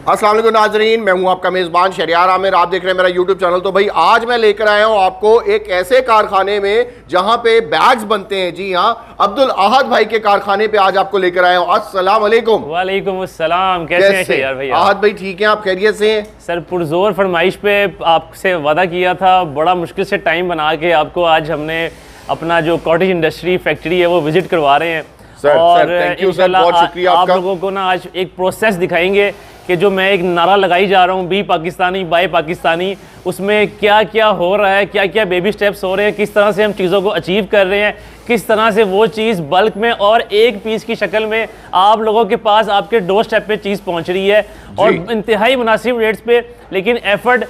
अस्सलाम वालेकुम नाजरीन, मैं हूं आपका मेज़बान शहरियार आमिर। आप देख रहे हैं मेरा यूट्यूब चैनल। तो भाई आज मैं लेकर आया हूं आपको एक ऐसे कारखाने में जहां पे बैग्स बनते हैं। जी हां, अब्दुल अहद भाई के कारखाने पे आज आपको लेकर आया हूं। अस्सलाम वालेकुम। वालेकुम अस्सलाम। कैसे हैं शहरियार भाई? अहद भाई ठीक हैं, आप खैरियत से हैं? सर पुरजोर फरमाइश पे आपसे वादा किया था, बड़ा मुश्किल से टाइम बना के आपको आज हमने अपना जो कॉटेज इंडस्ट्री फैक्ट्री है वो विजिट करवा रहे हैं। और इंशाल्लाह आप लोगों को ना आज एक प्रोसेस दिखाएंगे कि जो मैं एक नारा लगाई जा रहा हूँ, बी पाकिस्तानी बाय पाकिस्तानी, उसमें क्या क्या हो रहा है, क्या क्या बेबी स्टेप्स हो रहे हैं, किस तरह से हम चीज़ों को अचीव कर रहे हैं, किस तरह से वो चीज़ बल्क में और एक पीस की शक्ल में आप लोगों के पास आपके डोर स्टेप पे चीज़ पहुँच रही है और इंतहाई मुनासिब रेट्स पे, लेकिन एफर्ट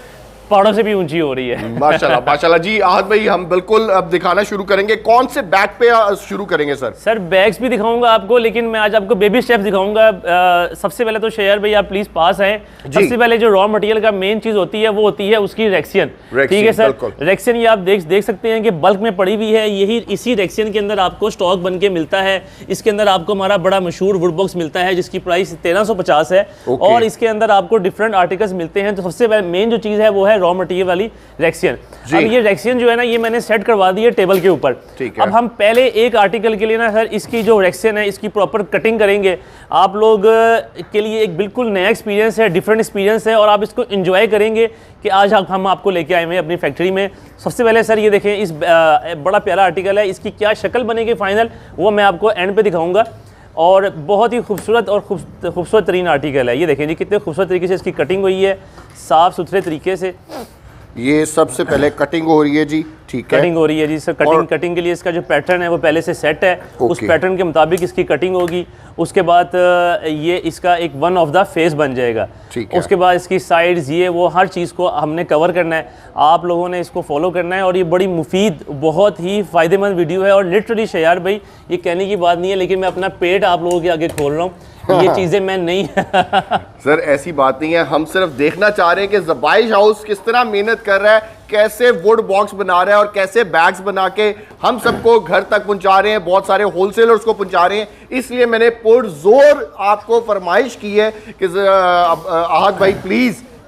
पहाड़ों से भी ऊंची हो रही है। माशाल्लाह माशाल्लाह। जी अहद भाई, हम बिल्कुल अब दिखाना शुरू करेंगे। कौन से बैग पे शुरू करेंगे सर? सर बैग्स भी दिखाऊंगा आपको, लेकिन मैं आज आपको बेबी स्टेप्स दिखाऊंगा। सबसे पहले तो शहर भाई आप प्लीज पास आए। सबसे पहले जो रॉ मटेरियल का मेन चीज होती है वो होती है उसकी रेक्सियन। ठीक है सर, रेक्सियन ये आप देख सकते हैं कि बल्क में पड़ी हुई है। यही इसी रेक्सियन के अंदर आपको स्टॉक बन के मिलता है। इसके अंदर आपको हमारा बड़ा मशहूर वुड बॉक्स मिलता है जिसकी प्राइस 1350 है और इसके अंदर आपको डिफरेंट आर्टिकल्स मिलते हैं। तो सबसे मेन जो चीज है वो है रॉ मटेरियल वाली रेक्सियन। अब ये रेक्सियन जो है ना, ये मैंने सेट करवा दी है टेबल के ऊपर। अब हम पहले एक आर्टिकल के लिए ना सर इसकी जो रेक्सियन है इसकी प्रॉपर कटिंग करेंगे। आप लोग के लिए एक बिल्कुल नया एक्सपीरियंस है, डिफरेंट एक्सपीरियंस है और आप इसको एंजॉय करेंगे कि आज हम आपको लेके आए हुए हैं अपनी फैक्ट्री में। सबसे पहले सर ये देखें, इस बड़ा प्यारा आर्टिकल है, इसकी क्या शक्ल बनेगी फाइनल वो मैं आपको एंड पे दिखाऊंगा। और बहुत ही खूबसूरत और खूबसूरत तरीन आर्टिकल है। ये देखें जी कितने खूबसूरत तरीके से इसकी कटिंग हुई है, साफ़ सुथरे तरीके से। ये सबसे पहले कटिंग हो रही है जी। ठीक है, कटिंग हो रही है जी सर। कटिंग के लिए इसका जो पैटर्न है वो पहले से सेट है। उस पैटर्न के मुताबिक इसकी कटिंग होगी। उसके बाद ये इसका एक वन ऑफ द फेस बन जाएगा। उसके बाद इसकी साइड्स ये वो हर चीज़ को हमने कवर करना है। आप लोगों ने इसको फॉलो करना है और ये बड़ी मुफीद, बहुत ही फ़ायदेमंद वीडियो है। और लिटरली शयार भाई ये कहने की बात नहीं है, लेकिन मैं अपना पेट आप लोगों के आगे खोल रहा हूँ। ये चीज़ें मैं नहीं सर ऐसी बात नहीं है, हम सिर्फ देखना चाह रहे हैं कि ज़बाइश हाउस किस तरह मेहनत कर रहा है, कैसे वुड बॉक्स बना रहा है और कैसे बैग्स बना के हम सबको घर तक पहुंचा रहे हैं, बहुत सारे होलसेलर्स को पहुंचा रहे हैं। इसलिए मैंने पुरजोर आपको फरमाइश की है कि अहद भाई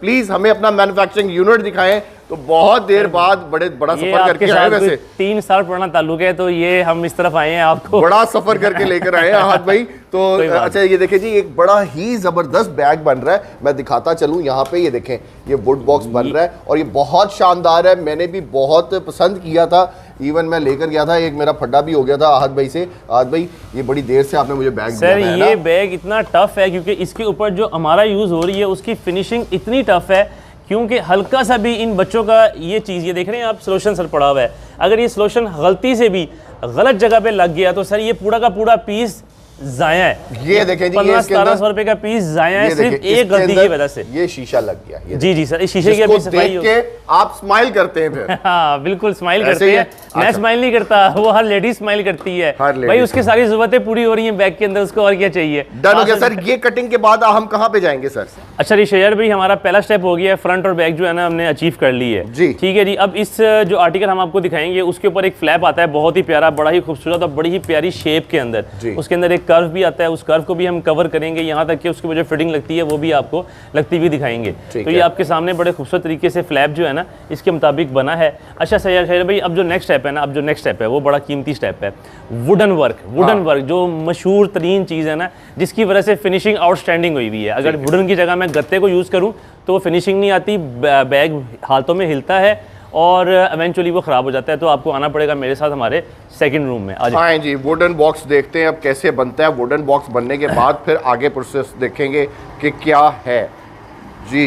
प्लीज हमें अपना मैन्युफैक्चरिंग यूनिट दिखाएं। तो बहुत देर बाद बड़ा सफर करके आए, वैसे 3 साल पुराना ताल्लुक है, तो ये हम इस तरफ आए हैं आपको बड़ा सफर करके लेकर आए हैं अहद भाई। तो अच्छा ये देखें जी, एक बड़ा ही जबरदस्त बैग बन रहा है। मैं दिखाता चलूं, यहाँ पे ये देखें, ये वुड बॉक्स बन रहा है और ये बहुत शानदार है। मैंने भी बहुत पसंद किया था, इवन मैं लेकर गया था, एक मेरा फड्डा भी हो गया था अहद भाई से। अहद भाई ये बड़ी देर से आपने मुझे बैग दिया है। ये बैग इतना टफ है क्योंकि इसके ऊपर जो हमारा यूज हो रही है उसकी फिनिशिंग इतनी टफ है, क्योंकि हल्का सा भी इन बच्चों का ये चीज़, ये देख रहे हैं आप सोल्यूशन सर पड़ा हुआ है, अगर ये सोल्यूशन गलती से भी गलत जगह पे लग गया तो सर ये पूरा का पूरा पीस जाया है। ये देखें जी, 1500-1700 रुपए का पीस जाया है सिर्फ एक गलती की वजह से। ये शीशा लग गया। ये जी सर, इस शीशे की अभी सफाई के आप स्माइल करते हैं फिर। हाँ बिल्कुल स्माइल करते हैं। मैं स्माइल नहीं करता, वो हर लेडी स्माइल करती है भाई। उसकी सारी जरूरतें पूरी हो रही हैं बैग के अंदर, उसको और क्या चाहिए। डन हो गया सर। ये कटिंग के बाद हम कहाँ पे जाएंगे सर? अच्छा रिशेयर भाई, हमारा पहला स्टेप हो गया है, फ्रंट और बैक जो है ना हमने अचीव कर ली है जी। ठीक है जी। अब इस जो आर्टिकल हम आपको दिखाएंगे उसके ऊपर एक फ्लैप आता है, बहुत ही प्यारा, बड़ा ही खूबसूरत और बड़ी ही प्यारी शेप के अंदर। उसके अंदर एक कर्व भी आता है, उस कर्व को भी हम कवर करेंगे, यहाँ तक कि उसकी जो फिटिंग लगती है वो भी आपको लगती हुई दिखाएंगे। तो ये आपके सामने बड़े खूबसूरत तरीके से फ्लैप जो है ना इसके मुताबिक बना है। अच्छा शहर भाई, अब जो नेक्स्ट स्टेप है ना, वो बड़ा कीमती स्टेप है, वुडन वर्क जो मशहूर तरीन चीज़ है ना, जिसकी वजह से फिनिशिंग आउटस्टैंडिंग हुई हुई है। अगर वुडन की जगह मैं गत्ते को यूज़ करूँ तो वो फिनिशिंग नहीं आती, बैग हाथों में हिलता है और इवेंचुअली वो ख़राब हो जाता है। तो आपको आना पड़ेगा मेरे साथ हमारे सेकंड रूम में। हाँ जी, वुडन बॉक्स देखते हैं अब कैसे बनता है। वुडन बॉक्स बनने के बाद फिर आगे प्रोसेस देखेंगे कि क्या है जी।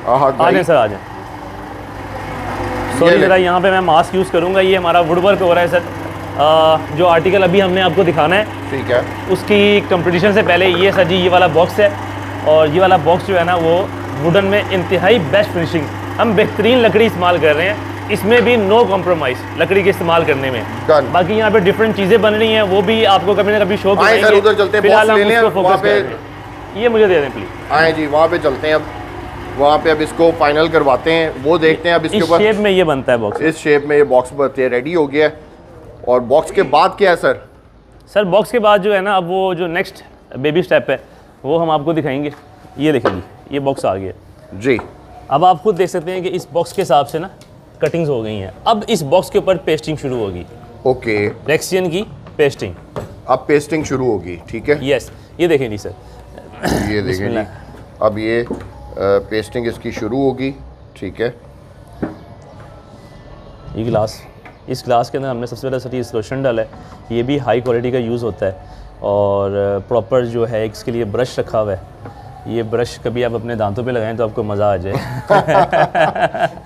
आ जाए सर, आ जाए। सॉरी ज़रा यहाँ पे मैं मास्क यूज़ करूँगा। ये हमारा वुड वर्क हो रहा है सर। जो आर्टिकल अभी हमने आपको दिखाना है, ठीक है, उसकी कंपटीशन से पहले ये सर जी ये वाला बॉक्स है। और ये वाला बॉक्स जो है ना वो वुडन में इंतहाई बेस्ट फिनिशिंग, हम बेहतरीन लकड़ी इस्तेमाल कर रहे हैं, इसमें भी नो कॉम्प्रोमाइज़ लकड़ी के इस्तेमाल करने में। बाकी यहाँ पे डिफरेंट चीज़ें बन रही हैं, वो भी आपको कभी ना कभी शो करेंगे। उधर चलते हैं, फिलहाल हम उसको फोकस कर रहे हैं। ये मुझे दे दें प्लीज। आए जी, वहाँ पे चलते हैं। अब वहाँ पे अब इसको फाइनल करवाते हैं, वो देखते हैं अब इसके ऊपर। इस शेप में ये बनता है बॉक्स, इस शेप में ये बॉक्स बनते हैं, रेडी हो गया है। और बॉक्स के बाद क्या है सर? सर बॉक्स के बाद जो है ना, अब वो जो नेक्स्ट बेबी स्टेप है वो हम आपको दिखाएंगे। ये देखेंगे, ये बॉक्स आ गया जी। अब आप खुद देख सकते हैं कि इस बॉक्स के हिसाब से ना कटिंग्स हो गई हैं। अब इस बॉक्स के ऊपर पेस्टिंग शुरू होगी। ओके, रेक्सियन की पेस्टिंग, अब पेस्टिंग शुरू होगी, ठीक है। यस, ये देखें जी सर, ये देखें जी, अब ये पेस्टिंग इसकी शुरू होगी, ठीक है। ये गिलास, इस गिलास के अंदर हमने सबसे पहले सर ये सोल्यूशन डाला है। ये भी हाई क्वालिटी का यूज़ होता है और प्रॉपर जो है इसके लिए ब्रश रखा हुआ है। ये ब्रश कभी आप अपने दांतों पे लगाएं तो आपको मज़ा आ जाए।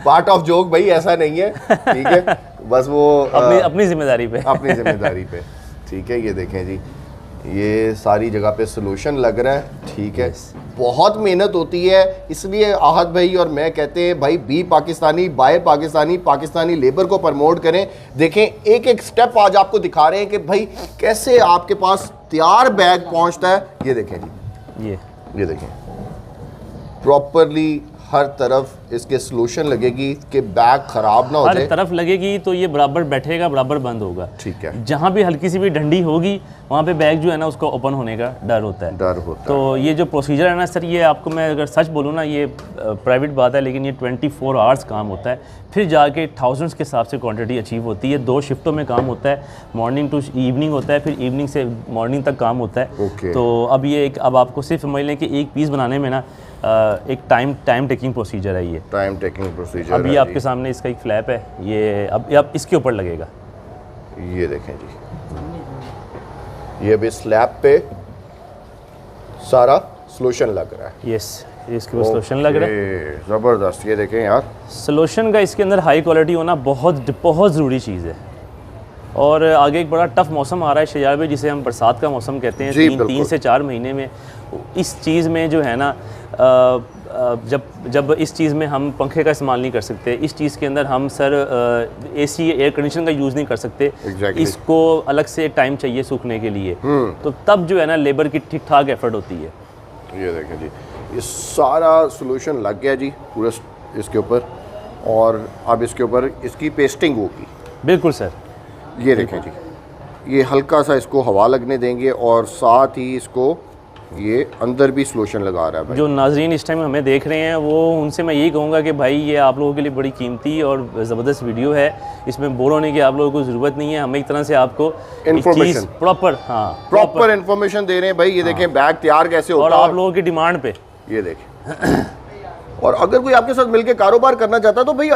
पार्ट ऑफ जोक भाई, ऐसा नहीं है, ठीक है, बस वो अपनी जिम्मेदारी पे, अपनी जिम्मेदारी पे, ठीक है। ये देखें जी, ये सारी जगह पे सोल्यूशन लग रहा है, ठीक है। बहुत मेहनत होती है, इसलिए आहत भाई और मैं कहते हैं भाई be Pakistani, buy Pakistani, Pakistani labour को प्रमोट करें। देखें एक एक स्टेप आज आपको दिखा रहे हैं कि भाई कैसे आपके पास तैयार बैग पहुंचता है। ये देखें जी, ये देखें प्रॉपरली हर तरफ इसके सोल्यूशन लगेगी कि बैग खराब ना हो जाए। हर तरफ लगेगी तो ये बराबर बैठेगा, बराबर बंद होगा, ठीक है। जहाँ भी हल्की सी भी डंडी होगी वहाँ पे बैग जो है ना उसको ओपन होने का डर होता है। तो ये जो प्रोसीजर है ना सर, ये आपको मैं अगर सच बोलूँ ना, ये प्राइवेट बात है, लेकिन ये 24 आवर्स काम होता है, फिर जाके थाउजेंड्स के हिसाब से क्वांटिटी अचीव होती है। 2 शिफ्टों में काम होता है, मॉर्निंग टू इवनिंग होता है, फिर इवनिंग से मॉर्निंग तक काम होता है। तो अब ये अब आपको सिर्फ समझ लें कि एक पीस बनाने में ना एक टाइम टेकिंग प्रोसीजर है। ये टाइम टेकिंग प्रोसीजर अब ये आपके सामने इसका एक फ्लैप है, ये अब इसके ऊपर लगेगा। ये देखें जी, ये अभी स्लैब पे सारा सोल्यूशन लग रहा है। यस, इसके ऊपर सोल्यूशन लग रहा है, ज़बरदस्त। ये देखें यार, सोल्यूशन का इसके अंदर हाई क्वालिटी होना बहुत बहुत ज़रूरी चीज़ है। और आगे एक बड़ा टफ मौसम आ रहा है शजाब भाई, जिसे हम बरसात का मौसम कहते हैं। 3 से 4 महीने में इस चीज़ में जो है ना, जब इस चीज़ में हम पंखे का इस्तेमाल नहीं कर सकते, इस चीज़ के अंदर हम सर एसी एयर कंडीशन का यूज़ नहीं कर सकते। इसको अलग से टाइम चाहिए सूखने के लिए, तो तब जो है ना लेबर की ठीक ठाक एफर्ट होती है। ये देखें जी, ये सारा सोल्यूशन लग गया जी पूरा इसके ऊपर, और अब इसके ऊपर इसकी पेस्टिंग होगी। बिल्कुल सर, ये देखें जी, ये हल्का सा इसको हवा लगने देंगे और साथ ही इसको ये अंदर भी सोल्यूशन लगा रहा है भाई। जो नाजरीन इस टाइम हमें देख रहे हैं, वो उनसे मैं यही कहूँगा कि भाई ये आप लोगों के लिए बड़ी कीमती और ज़बरदस्त वीडियो है, इसमें बोर होने की आप लोगों को ज़रूरत नहीं है। हम एक तरह से आपको इन्फॉर्मेशन प्रॉपर इन्फॉर्मेशन दे रहे हैं भाई। ये देखें बैग तैयार कैसे होता है, और आप लोगों की डिमांड पे। ये देखें और अगर कोई आपके साथ मिलके कारोबार करना चाहता है तो भाई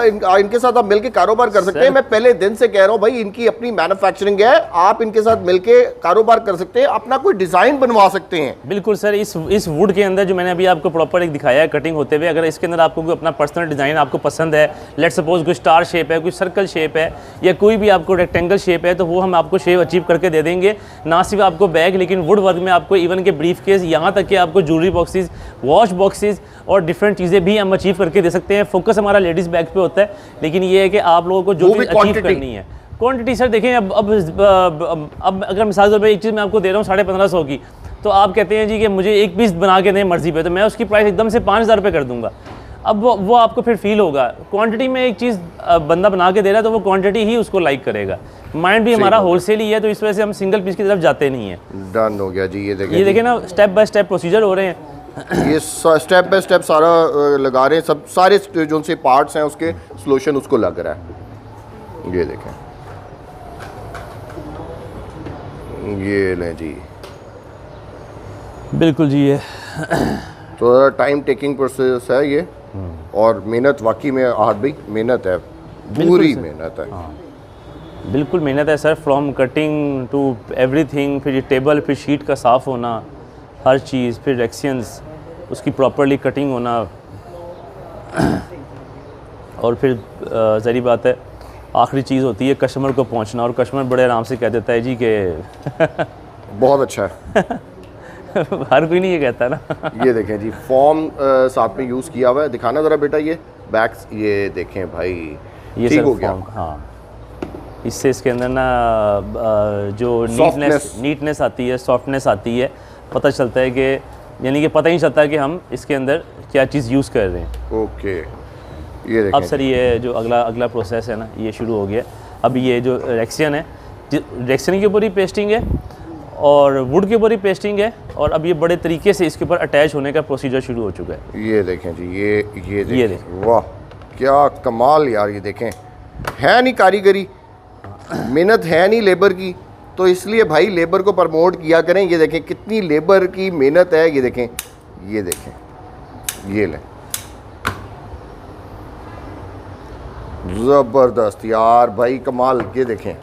इनके साथ आप मिलके कारोबार कर सकते हैं। मैं पहले दिन से कह रहा हूं भाई, इनकी अपनी मैन्युफैक्चरिंग है, आप इनके साथ मिलके कारोबार कर सकते हैं, अपना कोई डिजाइन बनवा सकते हैं। बिल्कुल सर, इस वुड के अंदर जो मैंने अभी आपको प्रॉपर एक दिखाया है कटिंग होते हुए, अगर इसके अंदर आपको कोई अपना पर्सनल डिजाइन आपको पसंद है, लेट सपोज कोई स्टार शेप है, कोई सर्कल शेप है, या कोई भी आपको रेक्टेंगल शेप है, तो वो हम आपको शेप अचीव करके दे देंगे। ना सिर्फ आपको बैग, लेकिन वुड वर्क में आपको इवन के ब्रीफ केस, यहाँ तक कि आपको ज्वेलरी बॉक्सेस, वॉश बॉक्सेस और डिफरेंट चीज़ें भी हम अचीव करके दे सकते हैं। फोकस हमारा लेडीज बैग पे होता है, लेकिन ये है कि आप लोगों को जो चीज़ अचीव करनी है, क्वांटिटी सर देखें। अब अगर मिसाल के तौर पर एक चीज़ मैं आपको दे रहा हूँ 1550 की, तो आप कहते हैं जी कि मुझे एक पीस बना के दें मर्जी पे, तो मैं उसकी प्राइस एकदम से 5000 रुपये कर दूंगा। अब वो आपको फिर फील होगा, क्वांटिटी में एक चीज़ बंदा बना के दे रहा है तो वो क्वांटिटी ही उसको लाइक करेगा। माइंड भी हमारा होलसेल ही है, तो इस वजह से हम सिंगल पीस की तरफ जाते नहीं हैं। डन हो गया जी। ये देखें ना, स्टेप बाय स्टेप प्रोसीजर हो रहे हैं। ये स्टेप बाय स्टेप सारा लगा रहे हैं, सब सारे जो से पार्ट्स हैं उसके सोल्यूशन उसको लग रहा है। ये देखें, ये लें जी, बिल्कुल जी। ये तो टाइम टेकिंग प्रोसेस है ये, और मेहनत वाकई में आहत भाई मेहनत है, पूरी मेहनत है। बिल्कुल मेहनत है sir, from cutting to everything. फिर ये टेबल, फिर शीट का साफ़ होना, हर चीज़, फिर रेक्सियंस उसकी प्रॉपरली कटिंग होना, और फिर ज़री बात है आखिरी चीज़ होती है कस्टमर को पहुंचना, और कस्टमर बड़े आराम से कह देता है जी कि बहुत अच्छा है। हर कोई नहीं ये कहता ना। ये देखें जी, फॉर्म साथ में यूज़ किया हुआ है, दिखाना ज़रा बेटा ये बैग्स। ये देखें भाई, ये ठीक हो गया। हाँ, इससे इसके अंदर ना जो नीटनेस आती है, सॉफ्टनेस आती है, पता चलता है कि यानी कि पता ही नहीं चलता कि हम इसके अंदर क्या चीज़ यूज़ कर रहे हैं। ओके, ये देखें। अब सर ये जो अगला प्रोसेस है ना, ये शुरू हो गया। अब ये जो रेक्सियन है, रेक्सियन के ऊपर ही पेस्टिंग है, और वुड के ऊपर ही पेस्टिंग है और अब ये बड़े तरीके से इसके ऊपर अटैच होने का प्रोसीजर शुरू हो चुका है। ये देखें जी, ये देखें, वाह क्या कमाल यार। ये देखें, है नहीं कारीगरी, मेहनत है नहीं लेबर की, तो इसलिए भाई लेबर को प्रमोट किया करें। ये देखें कितनी लेबर की मेहनत है। ये देखें, ये देखें, ये लें, ज़बरदस्त यार भाई, कमाल। ये देखें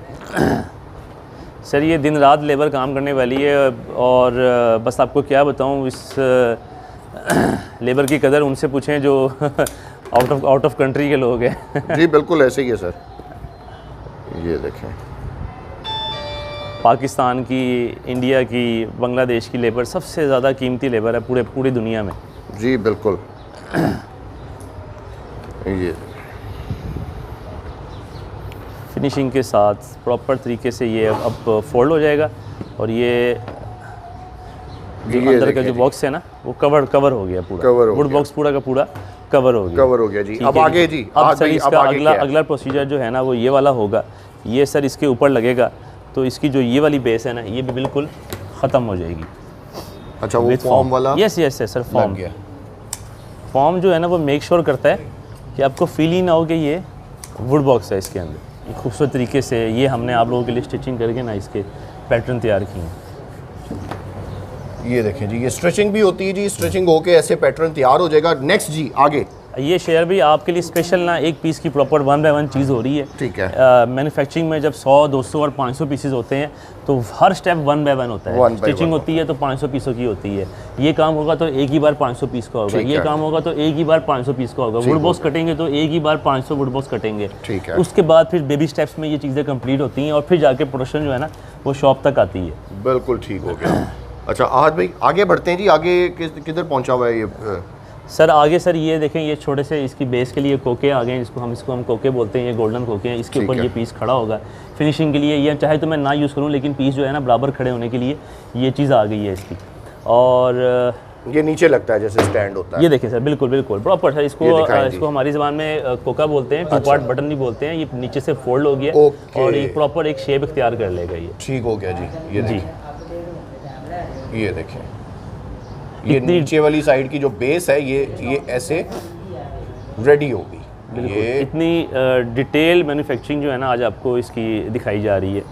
सर, ये दिन रात लेबर काम करने वाली है और बस आपको क्या बताऊं, इस लेबर की कदर उनसे पूछें जो आउट ऑफ कंट्री के लोग हैं। जी बिल्कुल ऐसे ही है सर। ये देखें, पाकिस्तान की, इंडिया की, बांग्लादेश की लेबर सबसे ज़्यादा कीमती लेबर है पूरी दुनिया में। जी बिल्कुल। ये फिनिशिंग के साथ प्रॉपर तरीके से ये अब फोल्ड हो जाएगा और ये जो अंदर का जो बॉक्स है ना वो कवर हो गया पूरा, वुड बॉक्स पूरा का पूरा कवर हो गया जी। अब आगे जी, अब सर इसका अगला प्रोसीजर जो है ना वो ये वाला होगा। ये सर इसके ऊपर लगेगा तो इसकी जो ये वाली बेस है ना ये भी बिल्कुल ख़त्म हो जाएगी। अच्छा, वो फॉर्म वाला? यस सर, फॉर्म जो है ना वो मेक श्योर करता है कि आपको फील ही ना हो कि ये वुड बॉक्स है। इसके अंदर खूबसूरत तरीके से ये हमने आप लोगों के लिए स्टिचिंग करके ना इसके पैटर्न तैयार किए हैं। ये देखें जी, ये स्ट्रेचिंग भी होती है जी, स्ट्रेचिंग होके ऐसे पैटर्न तैयार हो जाएगा। नेक्स्ट जी आगे ये शेयर भी आपके लिए स्पेशल ना एक पीस की प्रॉपर 1 बाय 1 चीज़ हो रही है। ठीक है। मैन्युफैक्चरिंग में जब 100, 200 और 500 पीसेज होते हैं तो हर स्टेप 1 बाय 1 होता है। स्टिचिंग होती है तो 500 पीसों की होती है। ये काम होगा तो एक ही बार 500 पीस का होगा, ये काम होगा तो एक ही बार 500 पीस का होगा। वुड बॉक्स कटेंगे तो एक ही बार 500 वुड बॉक्स कटेंगे। ठीक है। उसके बाद फिर बेबी स्टेप्स में ये चीज़ें कंप्लीट होती हैं और फिर जाके प्रोडक्शन जो है ना वो शॉप तक आती है। बिल्कुल ठीक हो गया। अच्छा आहद भाई आगे बढ़ते हैं जी, आगे किधर पहुंचा हुआ है ये? सर आगे सर ये देखें, ये छोटे से इसकी बेस के लिए कोके आ गए हैं, इसको हम कोके बोलते हैं। ये गोल्डन कोके हैं, इसके ऊपर ये पीस खड़ा होगा फिनिशिंग के लिए। ये चाहे तो मैं ना यूज़ करूं लेकिन पीस जो है ना बराबर खड़े होने के लिए ये चीज़ आ गई है इसकी। और ये नीचे लगता है जैसे स्टैंड होता है। ये देखें सर, बिल्कुल प्रॉपर सर। इसको हमारी ज़बान में कोका बोलते हैं, 2 पार्ट बटन नहीं बोलते हैं। ये नीचे से फोल्ड हो गया और ये प्रॉपर एक शेप इख्तियार कर लेगा। ये ठीक हो गया जी। ये जी, ये देखें, ये नीचे वाली साइड की जो बेस है ये ऐसे रेडी होगी। ये इतनी डिटेल मैन्युफैक्चरिंग जो है ना आज आपको इसकी दिखाई जा रही है।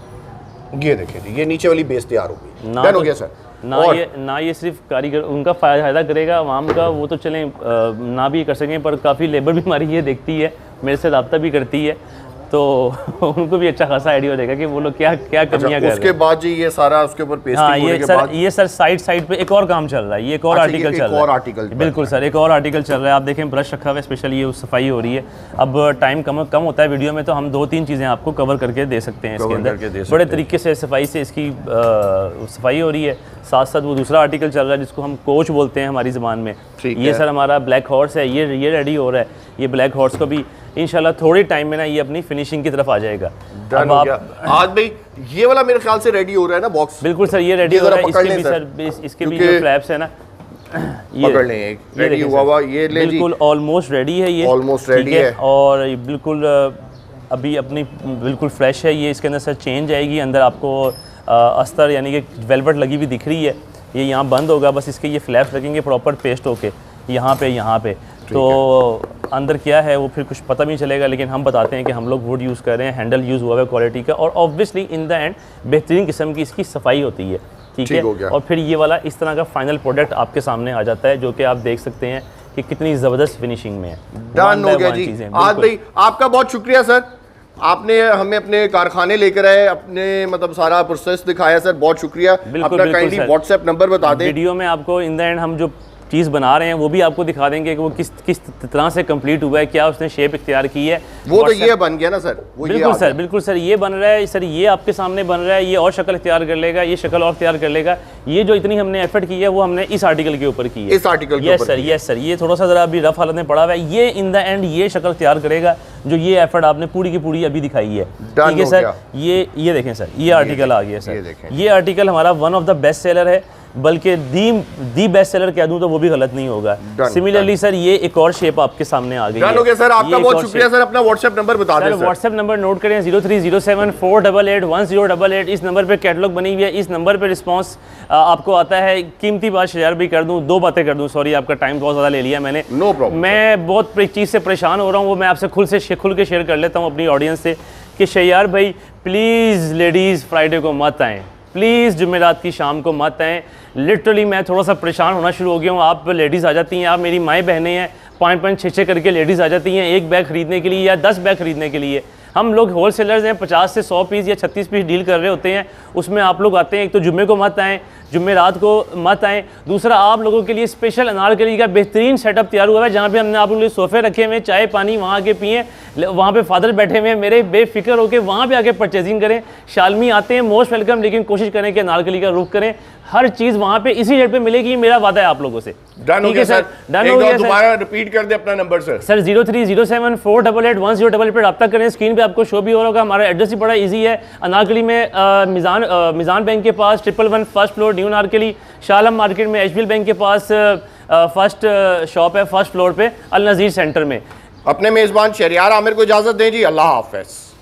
ये देखें जी, ये नीचे वाली बेस तैयार हो गई। डन हो गया सर। ना ये सिर्फ कारीगर उनका फ़ायदा करेगा, आवाम का वो तो चलें ना भी कर सकें, पर काफ़ी लेबर भी हमारी ये देखती है, मेरे से रब्ता भी करती है, तो उनको भी अच्छा खासा आइडिया हो जाएगा कि वो लोग क्या कमियां कर रहे हैं। उसके बाद जी ये सारा उसके ऊपर पेस्टिंग होने के बाद ये सर साइड पे एक और काम चल रहा है। ये एक और आर्टिकल चल रहा है। बिल्कुल सर, एक और आर्टिकल चल रहा है। आप देखें ब्रश रखा हुआ है स्पेशल, ये सफाई हो रही है। अब टाइम कम होता है वीडियो में, तो हम 2-3 चीज़ें आपको कवर करके दे सकते हैं। इसके अंदर बड़े तरीके से सफाई से इसकी सफाई हो रही है। साथ साथ वो दूसरा आर्टिकल चल रहा है जिसको हम कोच बोलते हैं हमारी ज़बान में। ये सर हमारा ब्लैक हॉर्स है, ये रेडी हो रहा है। ये ब्लैक हॉर्स को भी इंशाल्लाह थोड़ी टाइम में ना ये अपनी फिनिशिंग की तरफ आ जाएगा। अब आप आज भाई ये वाला मेरे ख्याल से रेडी हो रहा है ना बॉक्स? बिल्कुल सर, ये रेडी हो रहा है। इसके भी सर इसके भी जो फ्लैप्स है ना ये पकड़ लें, एक रेडी हुआ हुआ ये ले जी। बिल्कुल ऑलमोस्ट रेडी है ये, ऑलमोस्ट रेडी है और बिल्कुल अभी अपनी बिल्कुल फ्रेश है ये। इसके अंदर सर चेंज आएगी, अंदर आपको अस्तर यानी कि वेलवेट लगी हुई दिख रही है। ये यहाँ बंद होगा, बस इसके ये फ्लैप्स लगेंगे प्रॉपर पेस्ट होके यहाँ पे तो अंदर क्या है वो फिर कुछ पता भी नहीं चलेगा। लेकिन हम बताते हैं कि हम लोग वुड यूज़ कर रहे हैं, हैंडल यूज़ हुआ है क्वालिटी का, और ऑब्वियसली इन द एंड बेहतरीन किस्म की इसकी सफाई होती है। ठीक है, और फिर ये वाला इस तरह का फाइनल प्रोडक्ट आपके सामने आ जाता है, जो कि आप देख सकते हैं कि कितनी ज़बरदस्त फिनिशिंग में है। डन हो गया जी। आज भाई आपका बहुत शुक्रिया सर, आपने हमें अपने कारखाने लेकर आए, अपने मतलब सारा प्रोसेस दिखाया सर, बहुत शुक्रिया। अपना काइंडली व्हाट्सएप नंबर बता दें। वीडियो में आपको इन द एंड हम जो चीज़ बना रहे हैं वो भी आपको दिखा देंगे कि वो किस तरह से कंप्लीट हुआ है, क्या उसने शेप इख्तियार की है। वो तो ये बन गया ना सर, वो बिल्कुल सर ये बन रहा है सर, ये आपके सामने बन रहा है। ये और शक्ल इख्तियार कर लेगा, ये शक्ल और इख्तियार कर लेगा। ये जो इतनी हमने एफर्ट की है वो हमने इस आर्टिकल के ऊपर की है। इस आर्टिकल के ऊपर? यस सर, ये थोड़ा सा ज़रा अभी रफ हालत में पड़ा हुआ है। ये इन द एंड ये शक्ल इख्तियार करेगा जो ये एफर्ट आपने पूरी की पूरी अभी दिखाई है। ठीक है सर, ये देखें सर, ये आर्टिकल आ गया सर। ये आर्टिकल हमारा one of the best seller है। बल्कि दी बेस्ट सेलर कह दूं तो वो भी गलत नहीं होगा। सिमिलरली सर ये एक और शेप आपके सामने आ गई है। डन हो गया सर, आपका बहुत शुक्रिया सर। अपना व्हाट्सएप नंबर बता दें सर। व्हाट्सएप नंबर नोट करें 030748811088। इस नंबर पे कैटलॉग बनी हुई है, इस नंबर पे रिस्पांस आपको आता है। कीमती बात शेयर भी कर दूं, दो बातें कर दूं, सॉरी आपका टाइम बहुत ज़्यादा ले लिया मैंने। No problem. मैं बहुत एक चीज़ से परेशान हो रहा हूँ, वो मैं आपसे खुल के शेयर कर लेता हूँ अपनी ऑडियंस से कि शैयार भाई प्लीज़ लेडीज़ फ्राइडे को मत आएँ, प्लीज़ जुमेरात की शाम को मत आएँ। लिटरली मैं थोड़ा सा परेशान होना शुरू हो गया हूँ। आप लेडीज़ आ जाती हैं, आप मेरी माएँ बहनें हैं, 5-5, 6-6 करके लेडीज़ आ जाती हैं एक बैग ख़रीदने के लिए या 10 बैग ख़रीदने के लिए। हम लोग होल सेलर्स हैं, 50 से 100 पीस या 36 पीस डील कर रहे होते हैं, उसमें आप लोग आते हैं। एक तो जुम्मे को मत आएँ, जुम्मेरात को मत आएँ। दूसरा आप लोगों के लिए स्पेशल अनारकली का बेहतरीन सेटअप तैयार हुआ है, जहाँ पे हमने आप लोगों के लिए सोफ़े रखे हुए हैं, चाय पानी वहाँ आके पिएँ, वहाँ पे फादर बैठे हुए हैं मेरे, बेफिक्र होकर वहाँ पे आके परचेजिंग करें। शालमी आते हैं, मोस्ट वेलकम, लेकिन कोशिश करें कि अनारकली का रुख करें। हर चीज़ वहाँ पे इसी रेट पे मिलेगी, मेरा वादा है आप लोगों से। डन हो गया सर। डन हो गया। दोबारा रिपीट कर दे अपना नंबर सर। 030748811088 पे रब्ता करें। स्क्रीन पे आपको शो भी हो रहा होगा। हमारा एड्रेस भी बड़ा इजी है, अनारकली में मिजान बैंक के पास 111 फर्स्ट फ्लोर न्यू अनारकली। शालम मार्केट में एचबीएल बैंक के पास फर्स्ट शॉप है, फर्स्ट फ्लोर पे अल नज़ीर सेंटर में। अपने मेज़बान शहरियार आमिर को इजाज़त दें जी, अल्लाह हाफ़िज़।